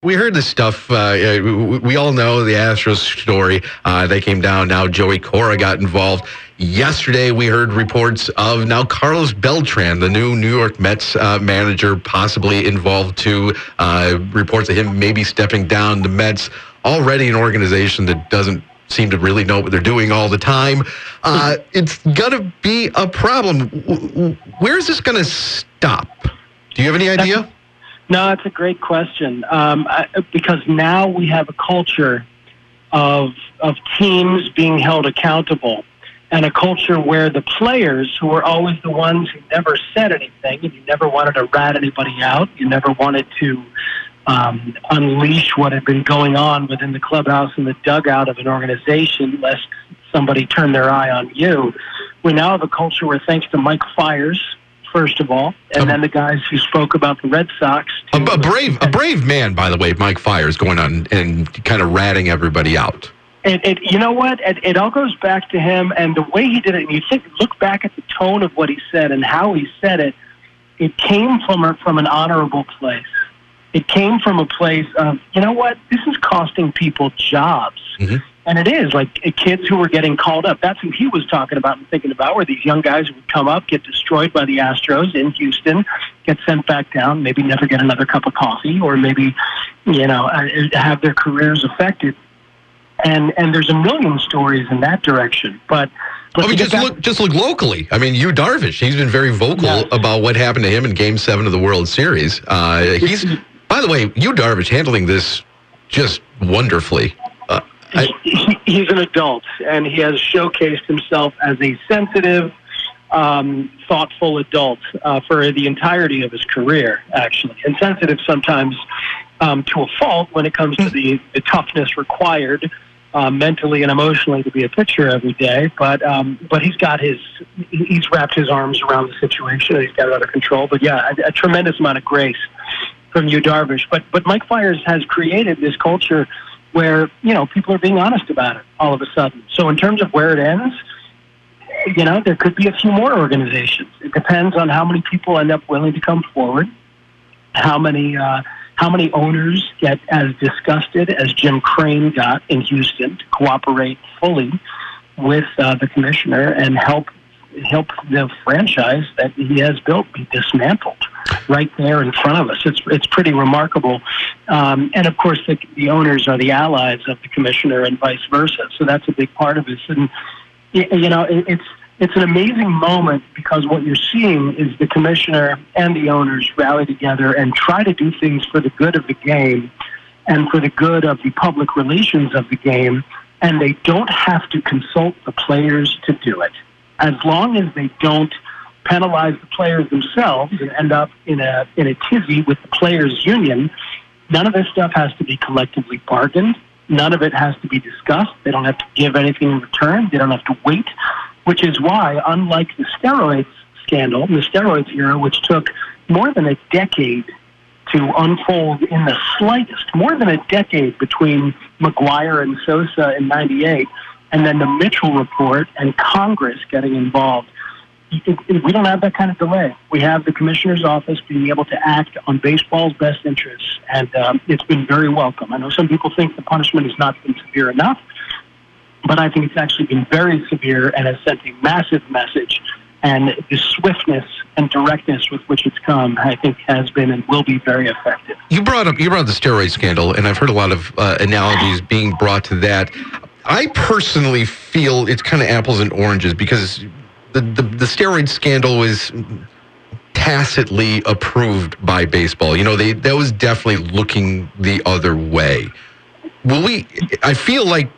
We heard this stuff. We all know the Astros story. They came down. Now Joey Cora got involved. Yesterday, we heard reports of now Carlos Beltran, the new New York Mets manager, possibly involved too. Reports of him maybe stepping down. The Mets, already an organization that doesn't seem to really know what they're doing all the time. It's going to be a problem. Where is this going to stop? Do you have any idea? No, it's a great question, because now we have a culture of teams being held accountable, and a culture where the players, who were always the ones who never said anything, and you never wanted to rat anybody out, you never wanted to unleash what had been going on within the clubhouse and the dugout of an organization, lest somebody turn their eye on you. We now have a culture where, thanks to Mike Fiers, first of all, and then the guys who spoke about the Red Sox. A brave man, by the way, Mike Fiers, going on and kind of ratting everybody out. You know what? It all goes back to him and the way he did it. And you look back at the tone of what he said and how he said it. It came from an honorable place. It came from a place of, you know what? This is costing people jobs. Mm-hmm. And it is, like, kids who were getting called up. That's who he was talking about and thinking about, were these young guys who would come up, get destroyed by the Astros in Houston, get sent back down, maybe never get another cup of coffee, or maybe, have their careers affected. And there's a million stories in that direction. But I mean, just look locally. I mean, Yu Darvish, he's been very vocal about what happened to him in Game 7 of the World Series. By the way, Yu Darvish handling this just wonderfully. He's an adult, and he has showcased himself as a sensitive, thoughtful adult for the entirety of his career, actually. And sensitive sometimes to a fault when it comes to the toughness required mentally and emotionally to be a pitcher every day. But he's wrapped his arms around the situation, and he's got it under control. But yeah, a tremendous amount of grace from Yu Darvish. But Mike Fiers has created this culture where, people are being honest about it all of a sudden. So in terms of where it ends, there could be a few more organizations. It depends on how many people end up willing to come forward, how many owners get as disgusted as Jim Crane got in Houston to cooperate fully with the commissioner and help the franchise that he has built be dismantled right there in front of us. It's pretty remarkable. And of course, the owners are the allies of the commissioner and vice versa. So that's a big part of this. And, it's an amazing moment, because what you're seeing is the commissioner and the owners rally together and try to do things for the good of the game and for the good of the public relations of the game. And they don't have to consult the players to do it. As long as they don't penalize the players themselves and end up in a tizzy with the players' union, none of this stuff has to be collectively bargained. None of it has to be discussed. They don't have to give anything in return. They don't have to wait, which is why, unlike the steroids scandal, the steroids era, which took more than a decade to unfold in the slightest, more than a decade between McGuire and Sosa in '98, and then the Mitchell report and Congress getting involved. We don't have that kind of delay. We have the commissioner's office being able to act on baseball's best interests, and it's been very welcome. I know some people think the punishment has not been severe enough, but I think it's actually been very severe and has sent a massive message. And the swiftness and directness with which it's come, I think, has been and will be very effective. You brought up the steroid scandal, and I've heard a lot of analogies being brought to that. I personally feel it's kind of apples and oranges, because the steroid scandal was tacitly approved by baseball. That was definitely looking the other way. I feel like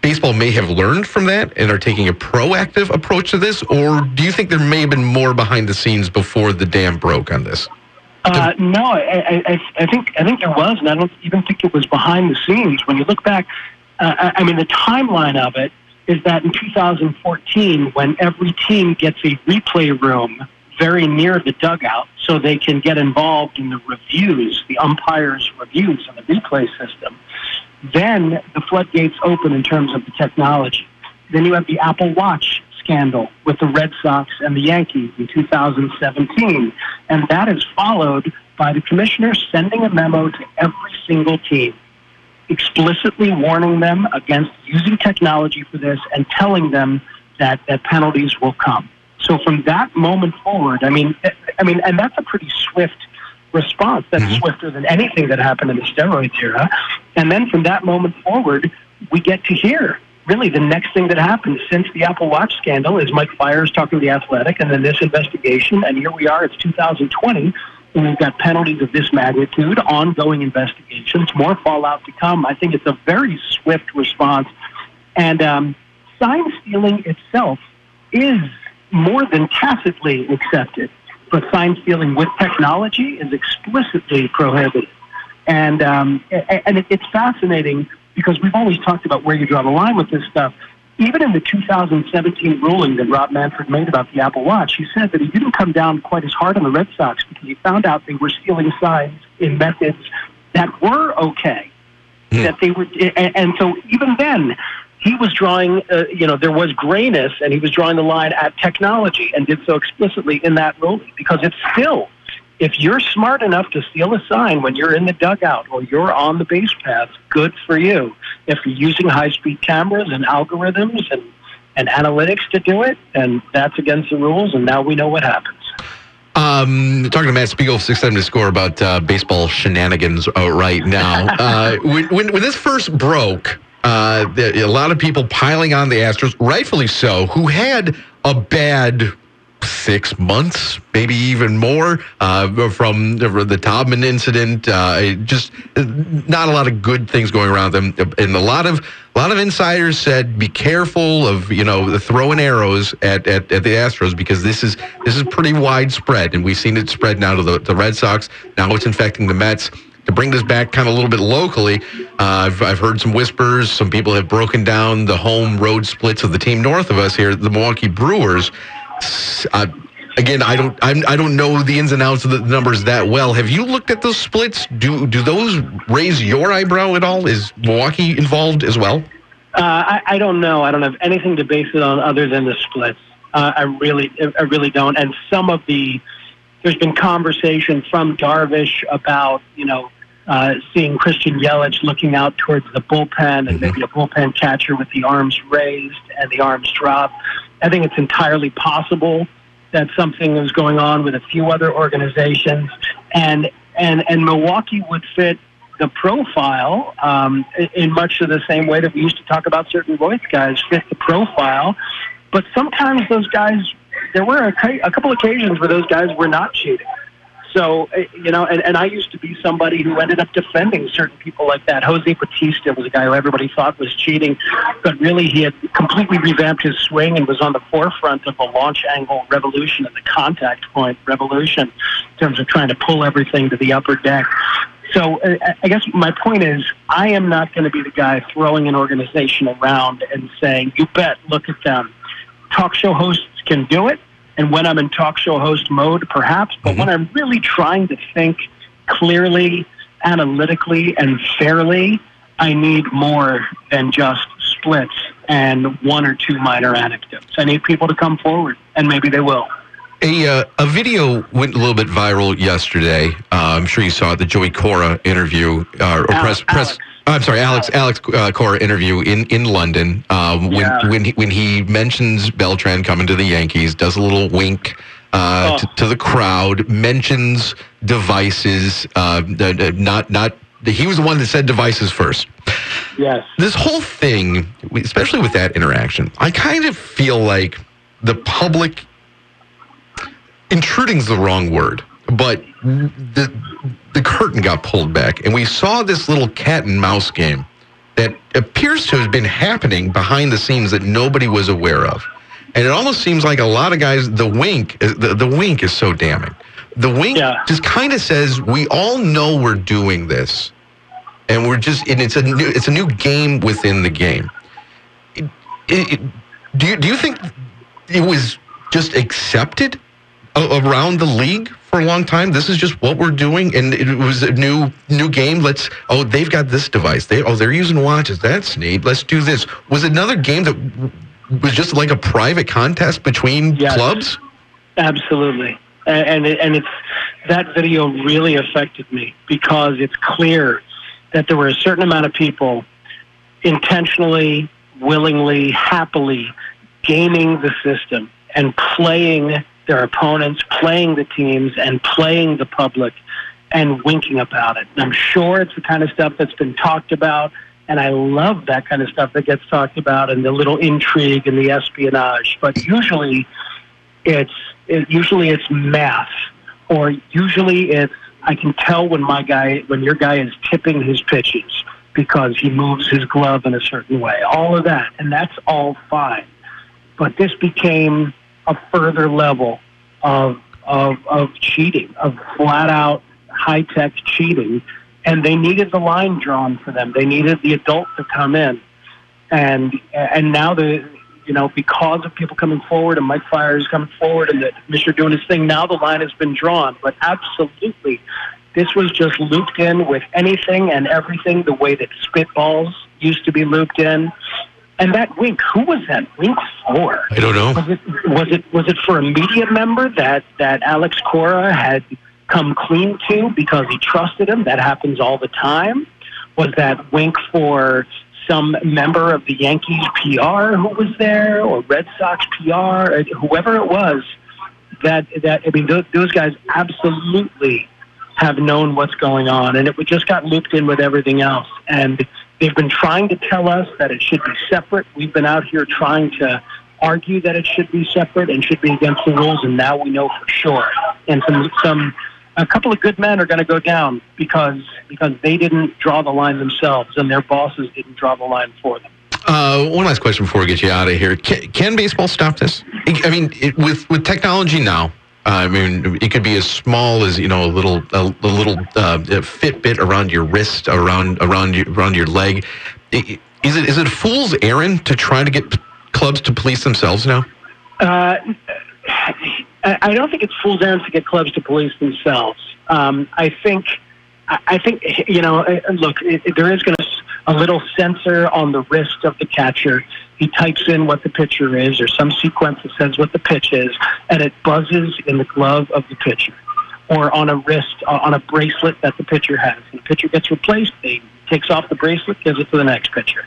baseball may have learned from that and are taking a proactive approach to this, or do you think there may have been more behind the scenes before the dam broke on this? No, I think there was, and I don't even think it was behind the scenes. When you look back, the timeline of it is that in 2014, when every team gets a replay room very near the dugout so they can get involved in the reviews, the umpires' reviews of the replay system, then the floodgates open in terms of the technology. Then you have the Apple Watch scandal with the Red Sox and the Yankees in 2017, and that is followed by the commissioner sending a memo to every single team, explicitly warning them against using technology for this and telling them that penalties will come. So from that moment forward, I mean, and that's a pretty swift response. That's swifter than anything that happened in the steroids era. And then from that moment forward, we get to hear really the next thing that happened since the Apple Watch scandal is Mike Fiers talking to The Athletic, and then this investigation. And here we are, it's 2020, and we've got penalties of this magnitude, ongoing investigations, more fallout to come. I think it's a very swift response. And sign stealing itself is more than tacitly accepted, but sign stealing with technology is explicitly prohibited. And it's fascinating because we've always talked about where you draw the line with this stuff. Even in the 2017 ruling that Rob Manfred made about the Apple Watch, he said that he didn't come down quite as hard on the Red Sox because he found out they were stealing signs in methods that were okay. That they were, and so even then, he was drawing, there was grayness, and he was drawing the line at technology and did so explicitly in that ruling because it's still, if you're smart enough to steal a sign when you're in the dugout or you're on the base paths, good for you. If you're using high-speed cameras and algorithms and analytics to do it, and that's against the rules, and now we know what happens. Talking to Matt Spiegel, 6-7 to score about baseball shenanigans right now. When this first broke, a lot of people piling on the Astros, rightfully so, who had a bad 6 months, maybe even more, from the Taubman incident. Just not a lot of good things going around them, and a lot of insiders said, "Be careful of throwing arrows at the Astros because this is pretty widespread, and we've seen it spread now to the Red Sox. Now it's infecting the Mets." To bring this back kind of a little bit locally, I've heard some whispers. Some people have broken down the home road splits of the team north of us here, the Milwaukee Brewers. Again, I don't know the ins and outs of the numbers that well. Have you looked at those splits? Do those raise your eyebrow at all? Is Milwaukee involved as well? I don't know. I don't have anything to base it on other than the splits. I really don't. And there's been conversation from Darvish about, seeing Christian Yelich looking out towards the bullpen and maybe a bullpen catcher with the arms raised and the arms dropped. I think it's entirely possible that something is going on with a few other organizations, and Milwaukee would fit the profile in much of the same way that we used to talk about certain voice guys fit the profile. But sometimes those guys, there were a couple occasions where those guys were not cheating. So, and I used to be somebody who ended up defending certain people like that. Jose Bautista was a guy who everybody thought was cheating, but really he had completely revamped his swing and was on the forefront of the launch angle revolution and the contact point revolution in terms of trying to pull everything to the upper deck. So I guess my point is I am not going to be the guy throwing an organization around and saying, you bet, look at them. Talk show hosts can do it. And when I'm in talk show host mode, perhaps, but when I'm really trying to think clearly, analytically, and fairly, I need more than just splits and one or two minor anecdotes. I need people to come forward, and maybe they will. A video went a little bit viral yesterday. I'm sure you saw it, the Joey Cora interview, Alex Cora interview in London. When he mentions Beltran coming to the Yankees, does a little wink to the crowd, mentions devices. He was the one that said devices first. Yes. This whole thing, especially with that interaction, I kind of feel like the public. Intruding's the wrong word, but the curtain got pulled back, and we saw this little cat and mouse game that appears to have been happening behind the scenes that nobody was aware of. And it almost seems like a lot of guys, the wink is so damning. The wink just kind of says, we all know we're doing this, and it's a new game within the game. Do you think it was just accepted around the league for a long time? This is just what we're doing, and it was a new game. They've got this device. They're using watches. That's neat. Let's do this. Was it another game that was just like a private contest between clubs? Absolutely. And it's that video really affected me because it's clear that there were a certain amount of people intentionally, willingly, happily gaming the system and playing their opponents, playing the teams, and playing the public and winking about it. And I'm sure it's the kind of stuff that's been talked about, and I love that kind of stuff that gets talked about and the little intrigue and the espionage. But usually it's math, or usually it's, I can tell when your guy is tipping his pitches because he moves his glove in a certain way. All of that, and that's all fine. But this became a further level of cheating, of flat out high-tech cheating, and they needed the line drawn for them. They needed the adult to come in, and now because of people coming forward and Mike Fiers coming forward and the commissioner doing his thing, now the line has been drawn. But absolutely, this was just looped in with anything and everything, the way that spitballs used to be looped in. And that wink, who was that wink for? I don't know. Was it for a media member that Alex Cora had come clean to because he trusted him? That happens all the time. Was that wink for some member of the Yankees PR who was there, or Red Sox PR, whoever it was? Those guys absolutely have known what's going on, and it just got looped in with everything else. And they've been trying to tell us that it should be separate. We've been out here trying to argue that it should be separate and should be against the rules, and now we know for sure. And a couple of good men are going to go down because they didn't draw the line themselves, and their bosses didn't draw the line for them. One last question before we get you out of here. Can baseball stop this? I mean, with technology now, it could be as small as a little Fitbit around your wrist, around your leg. Is it a fool's errand to try to get clubs to police themselves now? I don't think it's fool's errand to get clubs to police themselves. I think look, there is going to a little sensor on the wrist of the catcher. He types in what the pitcher is, or some sequence that says what the pitch is, and it buzzes in the glove of the pitcher, or on a wrist, on a bracelet that the pitcher has. And the pitcher gets replaced, he takes off the bracelet, gives it to the next pitcher.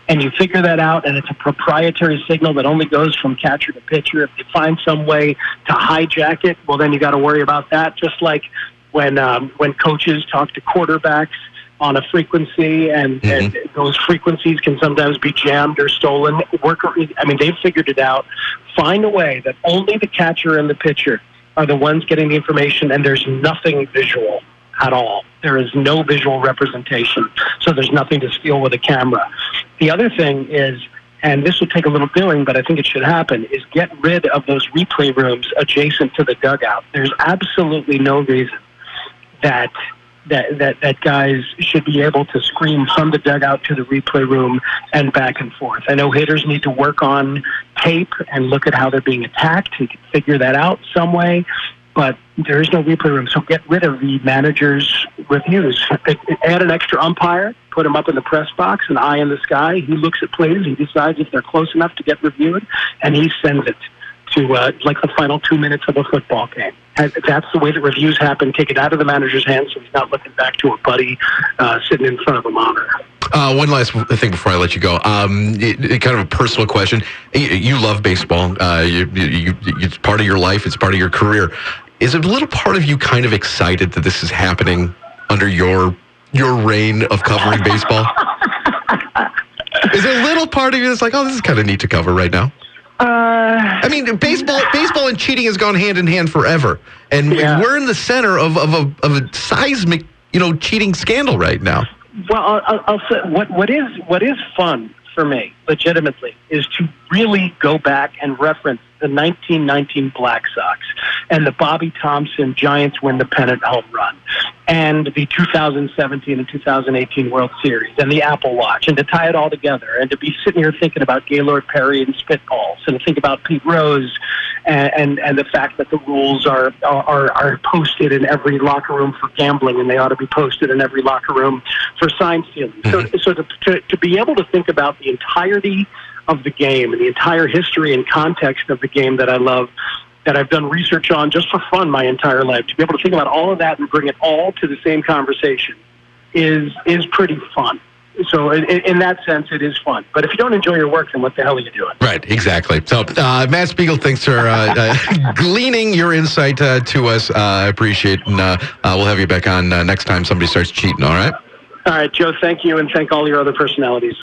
And you figure that out, and it's a proprietary signal that only goes from catcher to pitcher. If you find some way to hijack it, well, then you got to worry about that. Just like when coaches talk to quarterbacks on a frequency, and those frequencies can sometimes be jammed or stolen. They've figured it out. Find a way that only the catcher and the pitcher are the ones getting the information, and there's nothing visual at all. There is no visual representation, so there's nothing to steal with a camera. The other thing is, and this will take a little doing, but I think it should happen, is get rid of those replay rooms adjacent to the dugout. There's absolutely no reason that guys should be able to scream from the dugout to the replay room and back and forth. I know hitters need to work on tape and look at how they're being attacked. You can figure that out some way, but there is no replay room. So get rid of the manager's reviews. Add an extra umpire, put him up in the press box, an eye in the sky. He looks at plays, he decides if they're close enough to get reviewed, and he sends it to like the final 2 minutes of a football game. That's the way that reviews happen. Take it out of the manager's hands so he's not looking back to a buddy sitting in front of a monitor. One last thing before I let you go. Kind of a personal question. You love baseball. It's part of your life. It's part of your career. Is a little part of you kind of excited that this is happening under your reign of covering baseball? Is there a little part of you that's like, oh, this is kind of neat to cover right now? Baseball and cheating has gone hand in hand forever, and we're in the center of a seismic, cheating scandal right now. Well, I'll say what is fun for me, legitimately, is to really go back and reference the 1919 Black Sox and the Bobby Thompson Giants win the pennant home run, and the 2017 and 2018 World Series, and the Apple Watch, and to tie it all together, and to be sitting here thinking about Gaylord Perry and spitballs, and to think about Pete Rose, and the fact that the rules are posted in every locker room for gambling, and they ought to be posted in every locker room for sign stealing. So to be able to think about the entirety of the game and the entire history and context of the game that I love, that I've done research on just for fun my entire life, to be able to think about all of that and bring it all to the same conversation is pretty fun. So in that sense, it is fun. But if you don't enjoy your work, then what the hell are you doing? Right, exactly. So, Matt Spiegel, thanks for gleaning your insight to us. I appreciate it, and we'll have you back on next time somebody starts cheating, all right? All right, Joe, thank you, and thank all your other personalities.